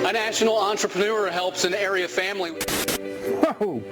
A national entrepreneur helps an area family. Whoa!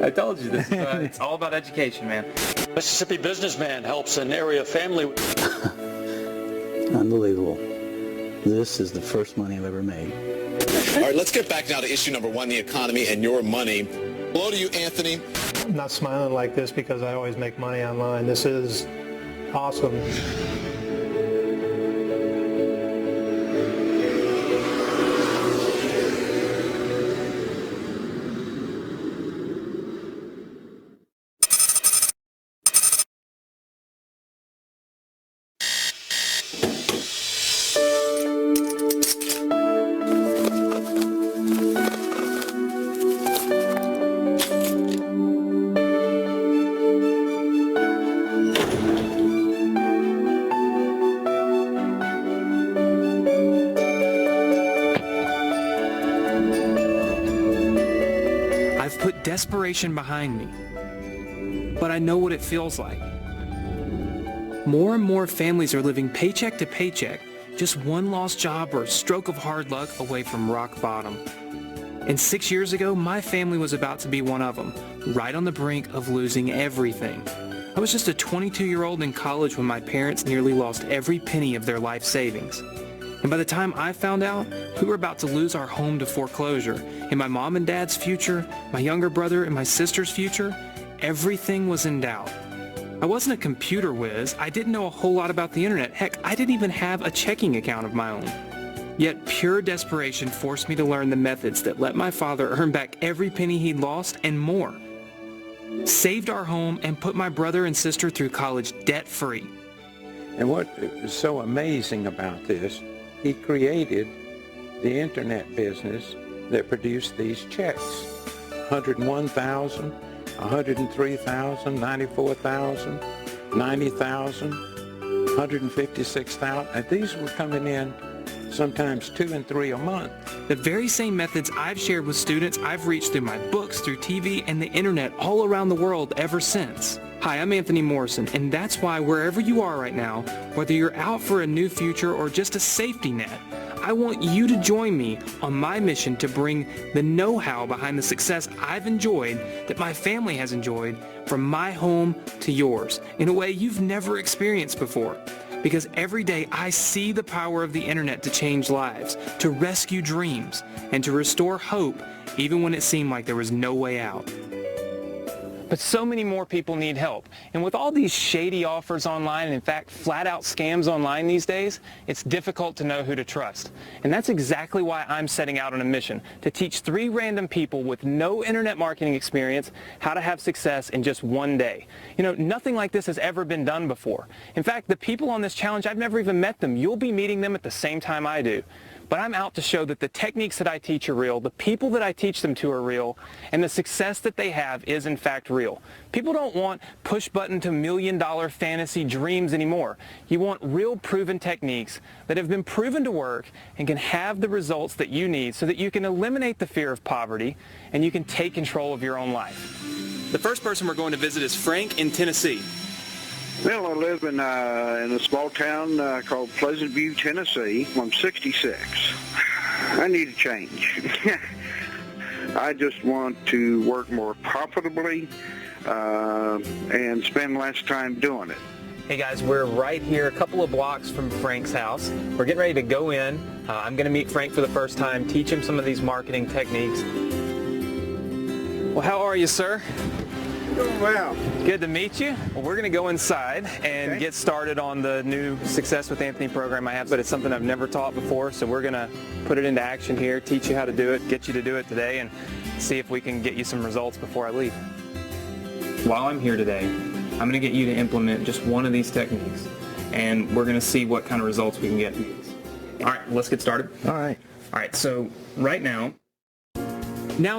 I told you this. It's all about education, man. Mississippi businessman helps an area family. Unbelievable. This is the first money I've ever made. All right, let's get back now to issue number one, the economy and your money. Hello to you, Anthony. I'm not smiling like this because I always make money online. This is awesome. Desperation behind me, but I know what it feels like. More and more families are living paycheck to paycheck, just one lost job or a stroke of hard luck away from rock bottom. And 6 years ago, my family was about to be one of them, right on the brink of losing everything. I was just a 22-year-old in college when my parents nearly lost every penny of their life savings. And by the time I found out, we were about to lose our home to foreclosure, and my mom and dad's future, my younger brother and my sister's future, everything was in doubt. I wasn't a computer whiz. I didn't know a whole lot about the internet. Heck, I didn't even have a checking account of my own. Yet pure desperation forced me to learn the methods that let my father earn back every penny he'd lost and more. Saved our home and put my brother and sister through college debt-free. And what is so amazing about this, he created the internet business that produced these checks. 101,000, 103,000, 94,000, 90,000, 156,000. And these were coming in sometimes 2 and 3 a month. The very same methods I've shared with students I've reached through my books, through TV, and the internet all around the world ever since. Hi, I'm Anthony Morrison, and that's why wherever you are right now, whether you're out for a new future or just a safety net, I want you to join me on my mission to bring the know-how behind the success I've enjoyed, that my family has enjoyed, from my home to yours, in a way you've never experienced before. Because every day I see the power of the internet to change lives, to rescue dreams, and to restore hope even when it seemed like there was no way out. But so many more people need help. And with all these shady offers online, and in fact flat-out scams online these days, it's difficult to know who to trust. And that's exactly why I'm setting out on a mission to teach 3 random people with no internet marketing experience how to have success in just one day. You know, nothing like this has ever been done before. In fact, the people on this challenge, I've never even met them. You'll be meeting them at the same time I do. But I'm out to show that the techniques that I teach are real, the people that I teach them to are real, and the success that they have is in fact real. People don't want push-button to million-dollar fantasy dreams anymore. You want real proven techniques that have been proven to work and can have the results that you need so that you can eliminate the fear of poverty and you can take control of your own life. The first person we're going to visit is Frank in Tennessee. Well, I live in a small town called Pleasant View, Tennessee. I'm 66. I need a change. I just want to work more profitably and spend less time doing it. Hey guys, we're right here a couple of blocks from Frank's house. We're getting ready to go in. I'm going to meet Frank for the first time, teach him some of these marketing techniques. Well, how are you, sir? Doing well. Good to meet you. Well, we're going to go inside and get started on the new Success with Anthony program I have, but it's something I've never taught before, so we're going to put it into action here, teach you how to do it, get you to do it today, and see if we can get you some results before I leave. While I'm here today, I'm going to get you to implement just one of these techniques, and we're going to see what kind of results we can get. All right, let's get started. All right. All right, so right now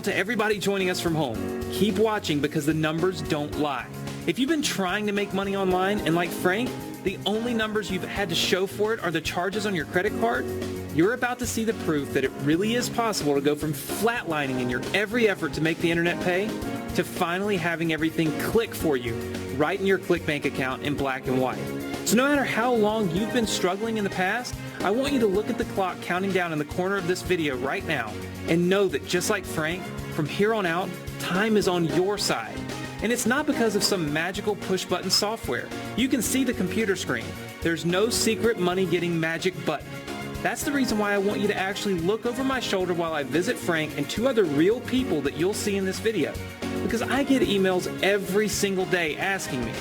to everybody joining us from home, keep watching because the numbers don't lie. If you've been trying to make money online and like Frank, the only numbers you've had to show for it are the charges on your credit card, you're about to see the proof that it really is possible to go from flatlining in your every effort to make the internet pay to finally having everything click for you right in your ClickBank account in black and white. So So no matter how long you've been struggling in the past, I want you to look at the clock counting down in the corner of this video right now and know that just like Frank, from here on out, time is on your side. And it's not because of some magical push-button software. You can see the computer screen. There's no secret money-getting magic button. That's the reason why I want you to actually look over my shoulder while I visit Frank and 2 other real people that you'll see in this video. Because I get emails every single day asking me,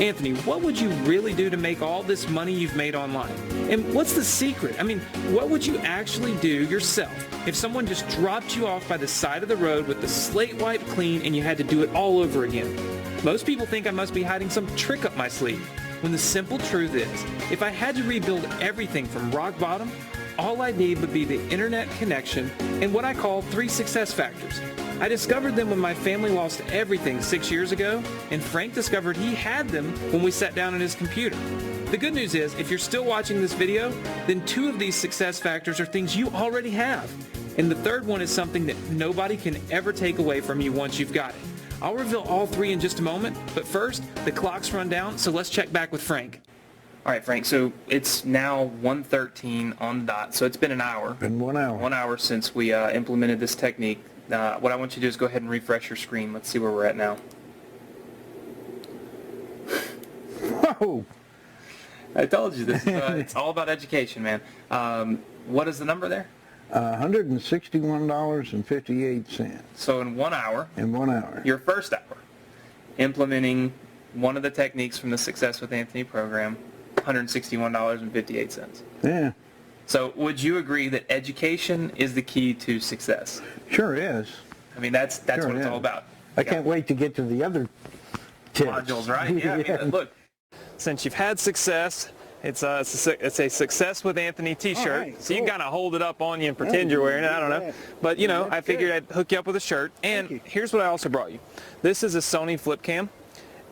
Anthony, what would you really do to make all this money you've made online? And what's the secret? I mean, what would you actually do yourself if someone just dropped you off by the side of the road with the slate wiped clean and you had to do it all over again? Most people think I must be hiding some trick up my sleeve, when the simple truth is, if I had to rebuild everything from rock bottom, all I'd need would be the internet connection and what I call 3 success factors. I discovered them when my family lost everything 6 years ago, and Frank discovered he had them when we sat down on his computer. The good news is, if you're still watching this video, then 2 of these success factors are things you already have. And the third one is something that nobody can ever take away from you once you've got it. I'll reveal all 3 in just a moment, but first, the clock's run down, so let's check back with Frank. All right, Frank, so it's now 1:13 on the dot, so it's been an hour. In 1 hour. 1 hour since we implemented this technique. What I want you to do is go ahead and refresh your screen. Let's see where we're at now. Whoa! I told you this. It's all about education, man. What is the number there? $161.58 So in 1 hour, in 1 hour. your first hour, implementing one of the techniques from the Success with Anthony program, $161.58. Yeah, So would you agree that education is the key to success? sure is. I mean, that's Sure what it's is. all about. I can't wait to get to the other tips. Modules, right? Yeah, I mean, look. Since you've had success, it's a Success with Anthony t-shirt. All right, So you cool. can kind of hold it up on you and pretend you're wearing it. I don't know. Yeah. But, you know, That's I figured good. I'd hook you up with a shirt. And you. here's what I also brought you. This is a Sony flip cam.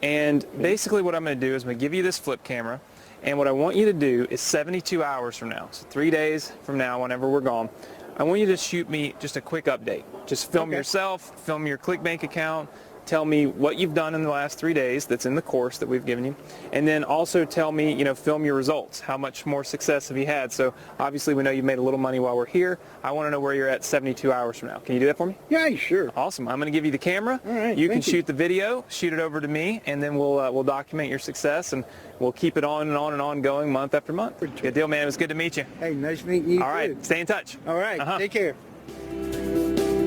And basically what I'm going to do is I'm going to give you this flip camera. And what I want you to do is 72 hours from now, so 3 days from now, whenever we're gone, I want you to shoot me just a quick update. Just film yourself, film your ClickBank account, tell me what you've done in the last 3 days that's in the course that we've given you, and then also tell me, you know, film your results. How much more success have you had? So obviously we know you made a little money while we're here. I want to know where you're at 72 hours from now. Can you do that for me? Yeah, sure. Awesome. I'm going to give you the camera. All right, you can thank you. shoot the video, shoot it over to me, and then we'll document your success, and we'll keep it on and on and on going month after month. Good deal, man. It was good to meet you. Hey, nice meeting you. All right. too. Stay in touch. All right. Take care.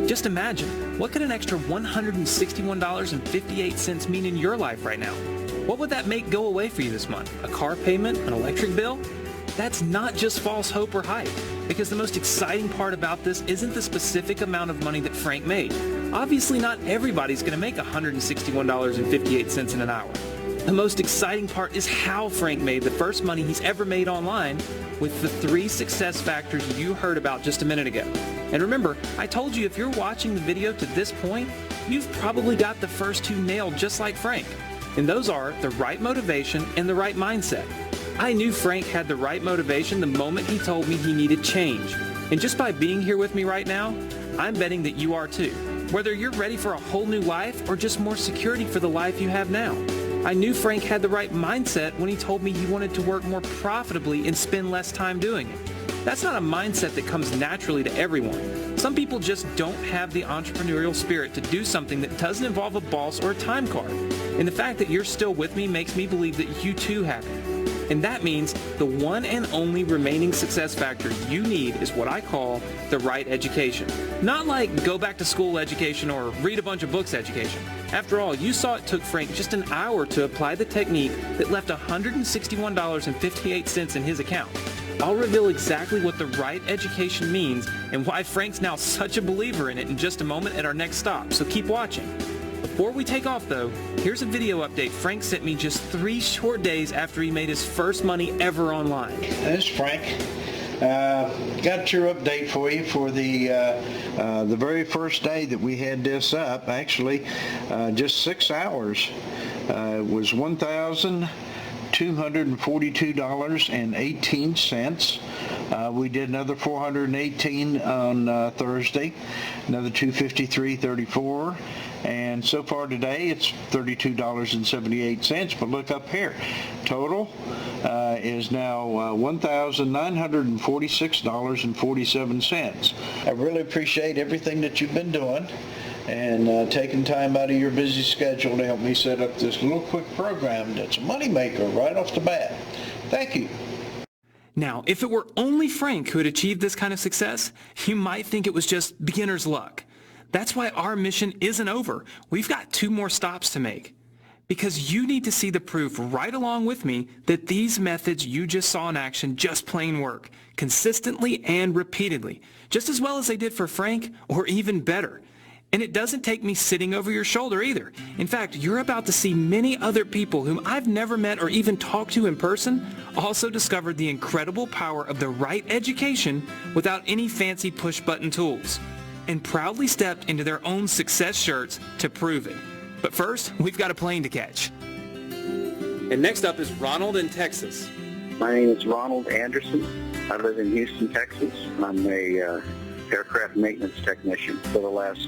Just imagine, what could an extra $161.58 mean in your life right now? What would that make go away for you this month? A car payment? An electric bill? That's not just false hope or hype, because the most exciting part about this isn't the specific amount of money that Frank made. Obviously not everybody's going to make $161.58 in an hour. The most exciting part is how Frank made the first money he's ever made online with the 3 success factors you heard about just a minute ago. And remember, I told you if you're watching the video to this point, you've probably got the first 2 nailed just like Frank. And those are the right motivation and the right mindset. I knew Frank had the right motivation the moment he told me he needed change. And just by being here with me right now, I'm betting that you are too. Whether you're ready for a whole new life or just more security for the life you have now. I knew Frank had the right mindset when he told me he wanted to work more profitably and spend less time doing it. That's not a mindset that comes naturally to everyone. Some people just don't have the entrepreneurial spirit to do something that doesn't involve a boss or a time card. And the fact that you're still with me makes me believe that you too have it. And that means the one and only remaining success factor you need is what I call the right education. Not like go back to school education or read a bunch of books education. After all, you saw it took Frank just an hour to apply the technique that left $161.58 in his account. I'll reveal exactly what the right education means and why Frank's now such a believer in it in just a moment at our next stop, so keep watching. Before we take off though, here's a video update Frank sent me just 3 short days after he made his first money ever online. This is Frank. Got your update for you for the very first day that we had this up. Actually, just 6 hours. It was $1,242.18. We did another 418 on Thursday, another 253.34, And so far today, it's $32.78. But look up here. Total is now $1,946.47. I really appreciate everything that you've been doing and taking time out of your busy schedule to help me set up this little quick program that's a moneymaker right off the bat. Thank you. Now, if it were only Frank who had achieved this kind of success, you might think it was just beginner's luck. That's why our mission isn't over. We've got 2 more stops to make. Because you need to see the proof right along with me that these methods you just saw in action just plain work, consistently and repeatedly, just as well as they did for Frank, or even better. And it doesn't take me sitting over your shoulder either. In fact, you're about to see many other people whom I've never met or even talked to in person also discovered the incredible power of the right education without any fancy push-button tools, and proudly stepped into their own success shirts to prove it. But first, we've got a plane to catch. And next up is Ronald in Texas. My name is Ronald Anderson. I live in Houston, Texas. I'm a aircraft maintenance technician for the last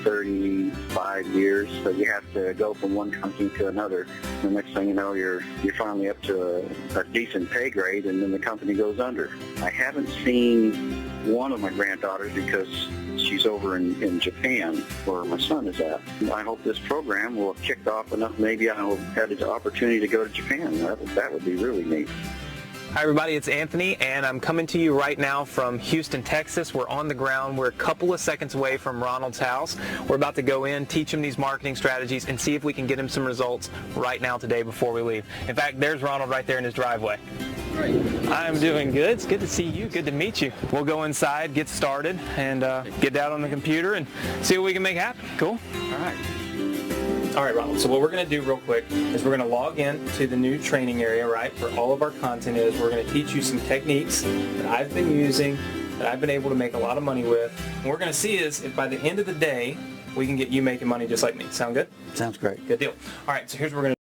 35 years. So you have to go from one company to another. The next thing you know, you're finally up to a decent pay grade, and then the company goes under. I haven't seen one of my granddaughters because she's over in Japan, where my son is at. I hope this program will have kicked off enough. Maybe I'll have the opportunity to go to Japan. That would be really neat. Hi everybody, it's Anthony, and I'm coming to you right now from Houston, Texas. We're on the ground. We're a couple of seconds away from Ronald's house. We're about to go in, teach him these marketing strategies, and see if we can get him some results right now today before we leave. In fact, there's Ronald right there in his driveway. Great. I'm doing good. It's good to see you. Good to meet you. We'll go inside, get started, and get down on the computer and see what we can make happen. Cool? All right. All right, Ronald, so what we're going to do real quick is we're going to log in to the new training area, right, where all of our content is. We're going to teach you some techniques that I've been using, that I've been able to make a lot of money with. And what we're going to see is if by the end of the day, we can get you making money just like me. Sound good? Sounds great. Good deal. All right, so here's what we're going to do.